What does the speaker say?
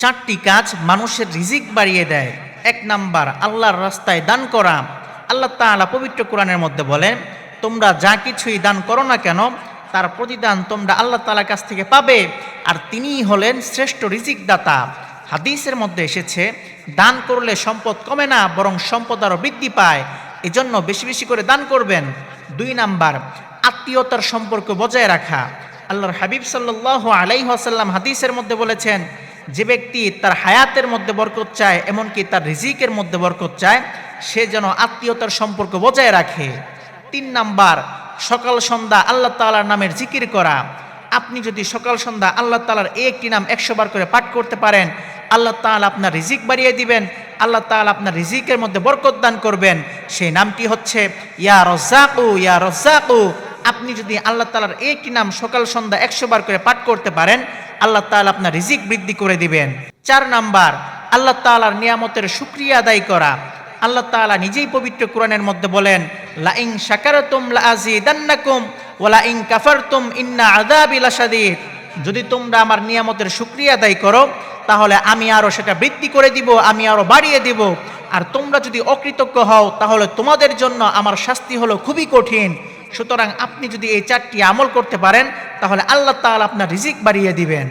চারটি কাজ মানুষের রিজিক বাড়িয়ে দেয়। এক নাম্বার, আল্লাহর রাস্তায় দান করা। আল্লাহ তাআলা পবিত্র কোরআনের মধ্যে বলেন, তোমরা যা কিছুই দান করো না কেন তার প্রতিদান তোমরা আল্লাহ তাআলার কাছ থেকে পাবে, আর তিনিই হলেন শ্রেষ্ঠ রিজিক দাতা। হাদিসের মধ্যে এসেছে, দান করলে সম্পদ কমে না, বরং সম্পদ আরও বৃদ্ধি পায়। এজন্য বেশি বেশি করে দান করবেন। দুই নাম্বার, আত্মীয়তার সম্পর্ক বজায় রাখা। আল্লাহর হাবিব সাল্লাল্লাহু আলাইহি ওয়াসাল্লাম হাদিসের মধ্যে বলেছেন, যে ব্যক্তি তার হায়াতের মধ্যে বরকত চায়, এমনকি তার রিজিকের মধ্যে বরকত চায়, সে যেন আত্মীয়তার সম্পর্ক বজায় রাখে। তিন নাম্বার, সকাল সন্ধ্যা আল্লাহ তাআলার নামের জিকির করা। আপনি যদি সকাল সন্ধ্যা আল্লাহ তাআলার একটি নাম 100 বার করে পাঠ করতে পারেন, আল্লাহ তাআলা আপনার রিজিক বাড়িয়ে দিবেন, আল্লাহ তাআলা আপনার রিজিকের মধ্যে বরকত দান করবেন। সেই নামটি হচ্ছে ইয়া রাজ্জাকু, ইয়া রাজ্জাকু। আপনি যদি আল্লাহ তাআলার একটি নাম সকাল সন্ধ্যা 100 বার করে পাঠ করতে পারেন, আল্লাহ তাআলা আপনার রিজিক বৃদ্ধি করে দিবেন। চার নাম্বার, আল্লাহ তাআলার নিয়ামতের শুকরিয়া আদায় করা। আল্লাহ তাআলা নিজেই পবিত্র কোরআনের মধ্যে বলেন, লা ইন শাকারতুম লা আযীদান্নাকুম ওয়া লা ইন কাফারতুম ইন্না আযাবি লাশাদীদ। যদি তোমরা আমার নিয়ামতের শুকরিয়া আদায় করো, তাহলে আমি আরো সেটা বৃদ্ধি করে দিব, আমি আরো বাড়িয়ে দিব। আর তোমরা যদি অকৃতজ্ঞ হও, তাহলে তোমাদের জন্য আমার শাস্তি হলো খুবই কঠিন। সুতরাং আপনি যদি এই চারটি আমল করতে পারেন, তাহলে আল্লাহ তাআলা আপনার রিজিক বাড়িয়ে দিবেন।